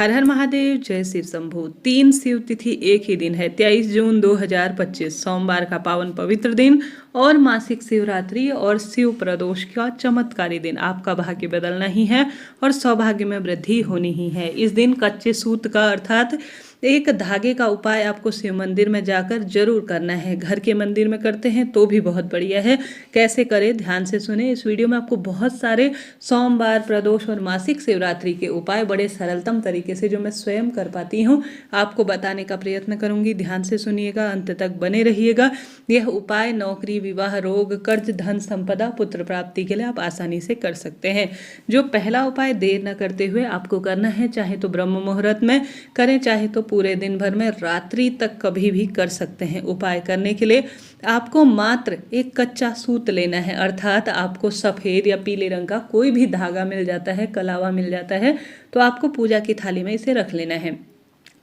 हर हर महादेव, जय शिव शंभू। 3 शिव तिथि एक ही दिन है, 23 जून 2025 सोमवार का पावन पवित्र दिन और मासिक शिवरात्रि और शिव प्रदोष का चमत्कारी दिन। आपका भाग्य बदलना ही है और सौभाग्य में वृद्धि होनी ही है। इस दिन कच्चे सूत का अर्थात एक धागे का उपाय आपको शिव मंदिर में जाकर जरूर करना है। घर के मंदिर में करते हैं तो भी बहुत बढ़िया है। कैसे करें, ध्यान से सुने। इस वीडियो में आपको बहुत सारे सोमवार, प्रदोष और मासिक शिवरात्रि के उपाय बड़े सरलतम तरीके से, जो मैं स्वयं कर पाती हूँ, आपको बताने का प्रयत्न करूंगी। ध्यान से सुनिएगा, अंत तक बने रहिएगा। यह उपाय नौकरी, विवाह, रोग, कर्ज, धन संपदा, पुत्र प्राप्ति के लिए आप आसानी से कर सकते हैं। जो पहला उपाय देर न करते हुए आपको करना है, चाहे तो ब्रह्म मुहूर्त में करें, चाहे तो पूरे दिन भर में, रात्रि तक कभी भी कर सकते हैं। उपाय करने के लिए आपको मात्र एक कच्चा सूत लेना है, अर्थात आपको सफेद या पीले रंग का कोई भी धागा मिल जाता है, कलावा मिल जाता है, तो आपको पूजा की थाली में इसे रख लेना है।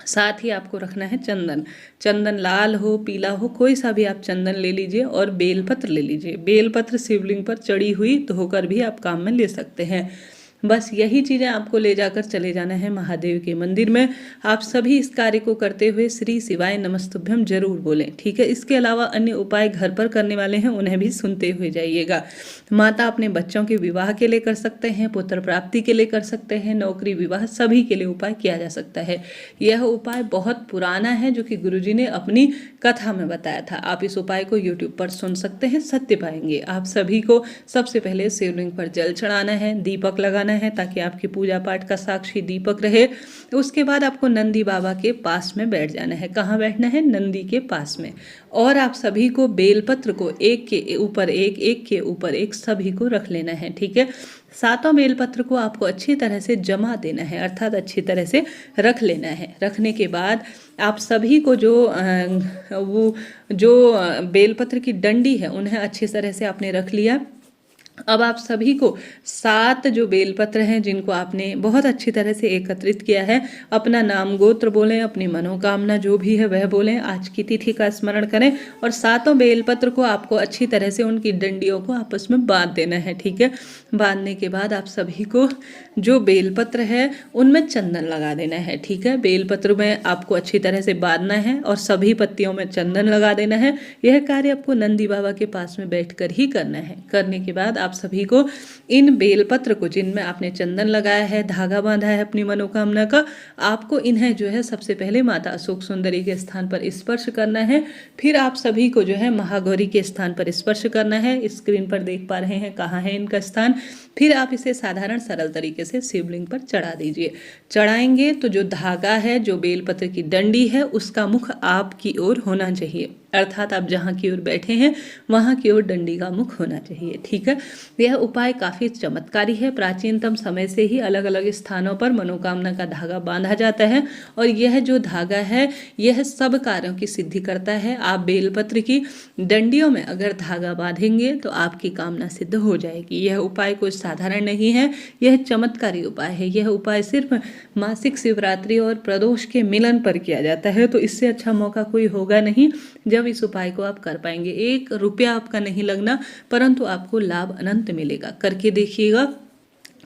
साथ ही आपको रखना है चंदन। चंदन लाल हो, पीला हो, कोई सा भी आप चंदन ले लीजिए और बेलपत्र ले लीजिए। बेलपत्र शिवलिंग पर चढ़ी हुई धोकर भी आप काम में ले सकते हैं। बस यही चीज़ें आपको ले जाकर चले जाना है महादेव के मंदिर में। आप सभी इस कार्य को करते हुए श्री शिवाय नमस्तुभ्यम जरूर बोलें, ठीक है। इसके अलावा अन्य उपाय घर पर करने वाले हैं, उन्हें भी सुनते हुए जाइएगा। माता अपने बच्चों के विवाह के लिए कर सकते हैं, पुत्र प्राप्ति के लिए कर सकते हैं, नौकरी, विवाह, सभी के लिए उपाय किया जा सकता है। यह उपाय बहुत पुराना है, जो कि गुरुजी ने अपनी कथा में बताया था। आप इस उपाय को यूट्यूब पर सुन सकते हैं, सत्य पाएंगे। आप सभी को सबसे पहले शिवलिंग पर जल चढ़ाना है, दीपक लगाना है, ताकि आपकी पूजा पाठ का साक्षी दीपक रहे। उसके बाद आपको नंदी बाबा के पास में बैठ जाना है। कहाँ बैठना है? नंदी के पास में। और आप सभी को बेलपत्र को एक के ऊपर एक, एक के ऊपर एक सभी को रख लेना है, ठीक है। सातों बेलपत्र को आपको अच्छी तरह से जमा देना है, अर्थात अच्छी तरह से रख लेना है। रखने के बाद आप सभी को जो बेलपत्र की डंडी है, उन्हें अच्छी तरह से आपने रख लिया। अब आप सभी को 7 जो बेलपत्र हैं, जिनको आपने बहुत अच्छी तरह से एकत्रित किया है, अपना नाम गोत्र बोलें, अपनी मनोकामना जो भी है वह बोलें, आज की तिथि का स्मरण करें और 7 बेलपत्र को आपको अच्छी तरह से उनकी डंडियों को आपस में बांध देना है, ठीक है। बांधने के बाद आप सभी को जो बेलपत्र है उनमें चंदन लगा देना है, ठीक है। बेलपत्र में आपको अच्छी तरह से बांधना है और सभी पत्तियों में चंदन लगा देना है। यह कार्य आपको नंदी बाबा के पास में बैठकर ही करना है। करने के बाद आप सभी को इन बेलपत्र को, जिनमें आपने चंदन लगाया है, धागा बांधा है अपनी मनोकामना का, आपको इन्हें जो है सबसे पहले माता अशोक सुंदरी के स्थान पर स्पर्श करना है। फिर आप सभी को जो है महागौरी के स्थान पर स्पर्श करना है। स्क्रीन पर देख पा रहे हैं कहाँ है इनका स्थान। फिर आप इसे साधारण सरल तरीके से शिवलिंग पर चढ़ा दीजिए। चढ़ाएंगे तो जो धागा है, जो बेलपत्र की डंडी है, उसका मुख आपकी ओर होना चाहिए, अर्थात आप जहाँ की ओर बैठे हैं वहाँ की ओर डंडी का मुख होना चाहिए, ठीक है। यह उपाय काफ़ी चमत्कारी है। प्राचीनतम समय से ही अलग अलग स्थानों पर मनोकामना का धागा बांधा जाता है और यह जो धागा है, यह सब कार्यों की सिद्धि करता है। आप बेलपत्र की डंडियों में अगर धागा बांधेंगे तो आपकी कामना सिद्ध हो जाएगी। यह उपाय कोई साधारण नहीं है, यह चमत्कारी उपाय है। यह उपाय सिर्फ मासिक शिवरात्रि और प्रदोष के मिलन पर किया जाता है, तो इससे अच्छा मौका कोई होगा नहीं जब इस उपाय को आप कर पाएंगे। 1 रुपया आपका नहीं लगना, परंतु आपको लाभ अनंत मिलेगा। करके देखिएगा,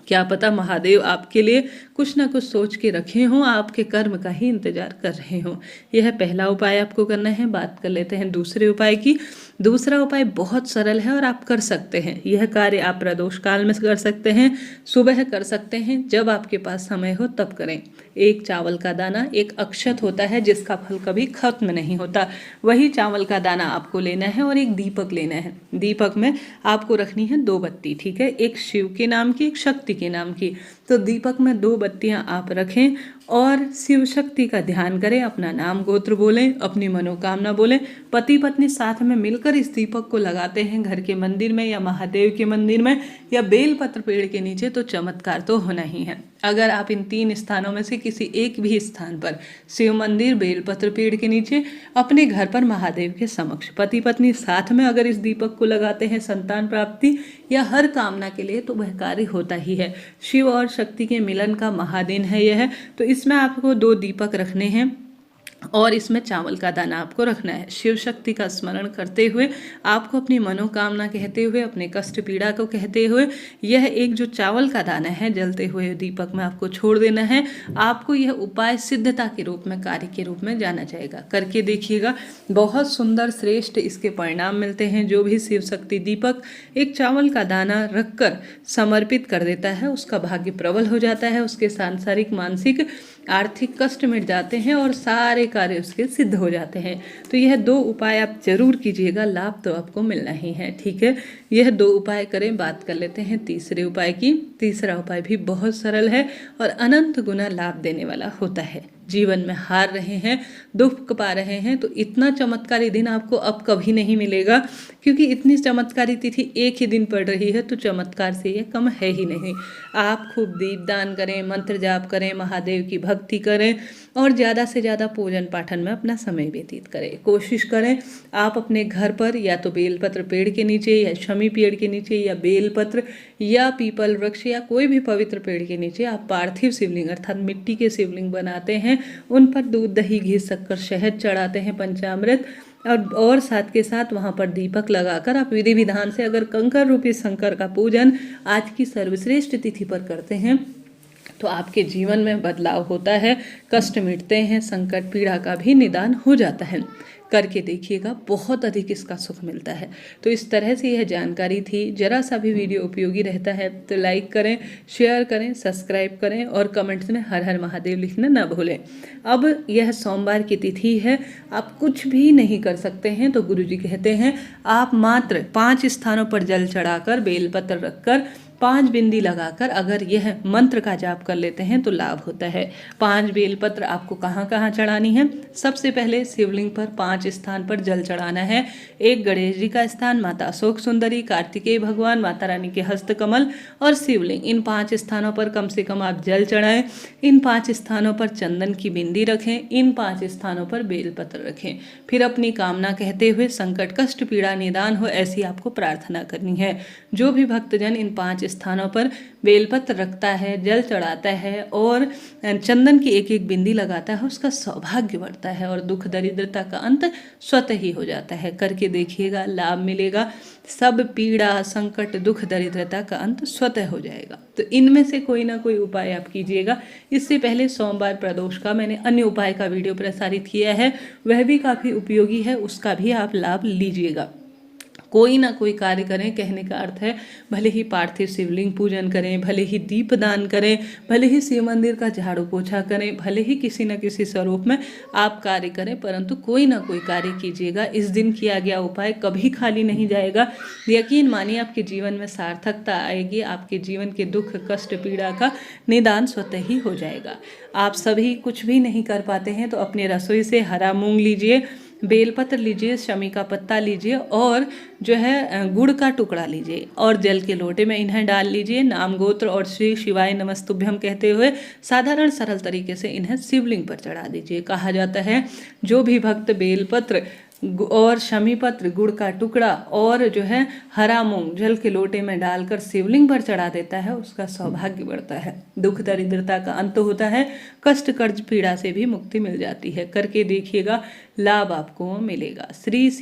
क्या पता महादेव आपके लिए कुछ ना कुछ सोच के रखे हों, आपके कर्म का ही इंतजार कर रहे हों। यह पहला उपाय आपको करना है। बात कर लेते हैं दूसरे उपाय की। दूसरा उपाय बहुत सरल है और आप कर सकते हैं। यह कार्य आप प्रदोष काल में कर सकते हैं, सुबह कर सकते हैं, जब आपके पास समय हो तब करें। एक चावल का दाना, एक अक्षत होता है जिसका फल कभी खत्म नहीं होता, वही चावल का दाना आपको लेना है और एक दीपक लेना है। दीपक में आपको रखनी है 2 बत्ती, ठीक है। एक शिव के नाम की, एक शक्ति के नाम की। तो दीपक में 2 बत्तियां आप रखें और शिव शक्ति का ध्यान करें, अपना नाम गोत्र बोलें, अपनी मनोकामना बोलें। पति पत्नी साथ में मिलकर इस दीपक को लगाते हैं घर के मंदिर में या महादेव के मंदिर में या बेलपत्र पेड़ के नीचे, तो चमत्कार तो होना ही है। अगर आप इन 3 स्थानों में से किसी एक भी स्थान पर, शिव मंदिर, बेलपत्र पेड़ के नीचे, अपने घर पर महादेव के समक्ष पति पत्नी साथ में अगर इस दीपक को लगाते हैं संतान प्राप्ति या हर कामना के लिए, तो वह कार्य होता ही है। शिव और शक्ति के मिलन का महादिन है यह, तो इसमें आपको 2 दीपक रखने हैं। और इसमें चावल का दाना आपको रखना है। शिव शक्ति का स्मरण करते हुए आपको अपनी मनोकामना कहते हुए, अपने कष्ट पीड़ा को कहते हुए, यह एक जो चावल का दाना है जलते हुए दीपक में आपको छोड़ देना है। आपको यह उपाय सिद्धता के रूप में, कार्य के रूप में जाना जाएगा। करके देखिएगा, बहुत सुंदर श्रेष्ठ इसके परिणाम मिलते हैं। जो भी शिव शक्ति दीपक एक चावल का दाना रखकर समर्पित कर देता है, उसका भाग्य प्रबल हो जाता है, उसके सांसारिक मानसिक आर्थिक कष्ट मिट जाते हैं और सारे कार्य उसके सिद्ध हो जाते हैं। तो यह 2 उपाय आप जरूर कीजिएगा, लाभ तो आपको मिलना ही है। ठीक है, यह 2 उपाय करें। बात कर लेते हैं तीसरे उपाय की। तीसरा उपाय भी बहुत सरल है और अनंत गुना लाभ देने वाला होता है। जीवन में हार रहे हैं, दुख पा रहे हैं, तो इतना चमत्कारी दिन आपको अब कभी नहीं मिलेगा, क्योंकि इतनी चमत्कारी तिथि एक ही दिन पड़ रही है, तो चमत्कार से ये कम है ही नहीं। आप खूब दीपदान करें, मंत्र जाप करें, महादेव की भक्ति करें और ज़्यादा से ज़्यादा पूजन पाठन में अपना समय व्यतीत करें। कोशिश करें आप अपने घर पर या तो बेलपत्र पेड़ के नीचे या शमी पेड़ के नीचे या बेलपत्र या पीपल वृक्ष या कोई भी पवित्र पेड़ के नीचे आप पार्थिव शिवलिंग अर्थात मिट्टी के शिवलिंग बनाते हैं, उन पर दूध दही घी शक्कर शहद चढ़ाते हैं, पंचामृत, और साथ के साथ वहाँ पर दीपक लगाकर आप विधि विधान से अगर कंकर रूपी शंकर का पूजन आज की सर्वश्रेष्ठ तिथि पर करते हैं तो आपके जीवन में बदलाव होता है, कष्ट मिटते हैं, संकट पीड़ा का भी निदान हो जाता है। करके देखिएगा, बहुत अधिक इसका सुख मिलता है। तो इस तरह से यह जानकारी थी। जरा सा भी वीडियो उपयोगी रहता है तो लाइक करें, शेयर करें, सब्सक्राइब करें और कमेंट्स में हर हर महादेव लिखना न भूलें। अब यह सोमवार की तिथि है, आप कुछ भी नहीं कर सकते हैं तो गुरुजी कहते हैं आप मात्र 5 स्थानों पर जल चढ़ाकर, बेलपत्र रखकर, 5 बिंदी लगाकर अगर यह मंत्र का जाप कर लेते हैं तो लाभ होता है। 5 बेलपत्र आपको कहाँ कहाँ चढ़ानी है? सबसे पहले शिवलिंग पर 5 स्थान पर जल चढ़ाना है। एक गणेश जी का स्थान, माता अशोक सुंदरी, कार्तिकेय भगवान, माता रानी के हस्तकमल और शिवलिंग, इन 5 स्थानों पर कम से कम आप जल चढ़ाएं। इन 5 स्थानों पर चंदन की बिंदी रखें, इन 5 स्थानों पर बेलपत्र रखें। फिर अपनी कामना कहते हुए संकट कष्ट पीड़ा निदान हो ऐसी आपको प्रार्थना करनी है। जो भी भक्तजन इन 5 स्थानों पर बेलपत्र रखता है, जल चढ़ाता है और चंदन की एक एक बिंदी लगाता है, उसका सौभाग्य बढ़ता है और दुख दरिद्रता का अंत स्वतः ही हो जाता है। करके देखिएगा, लाभ मिलेगा। सब पीड़ा संकट दुख दरिद्रता का अंत स्वतः हो जाएगा। तो इनमें से कोई ना कोई उपाय आप कीजिएगा। इससे पहले सोमवार प्रदोष का मैंने अन्य उपाय का वीडियो प्रसारित किया है, वह भी काफ़ी उपयोगी है, उसका भी आप लाभ लीजिएगा। कोई ना कोई कार्य करें, कहने का अर्थ है भले ही पार्थिव शिवलिंग पूजन करें, भले ही दीप दान करें, भले ही शिव मंदिर का झाड़ू पोछा करें, भले ही किसी न किसी स्वरूप में आप कार्य करें, परंतु कोई ना कोई कार्य कीजिएगा। इस दिन किया गया उपाय कभी खाली नहीं जाएगा। यकीन मानिए आपके जीवन में सार्थकता आएगी, आपके जीवन के दुख कष्ट पीड़ा का निदान स्वतः ही हो जाएगा। आप सभी कुछ भी नहीं कर पाते हैं तो अपने रसोई से हरा मूंग लीजिए, बेलपत्र लीजिए, शमी का पत्ता लीजिए और जो है गुड़ का टुकड़ा लीजिए और जल के लोटे में इन्हें डाल लीजिए। नाम गोत्र और श्री शिवाय नमस्तुभ्यम कहते हुए साधारण सरल तरीके से इन्हें शिवलिंग पर चढ़ा दीजिए। कहा जाता है जो भी भक्त बेलपत्र और शमी पत्र, गुड़ का टुकड़ा और जो है हरा मूंग जल के लोटे में डालकर शिवलिंग पर चढ़ा देता है, उसका सौभाग्य बढ़ता है, दुख दरिद्रता का अंत होता है, कष्ट कर्ज पीड़ा से भी मुक्ति मिल जाती है। करके देखिएगा, लाभ आपको मिलेगा। श्री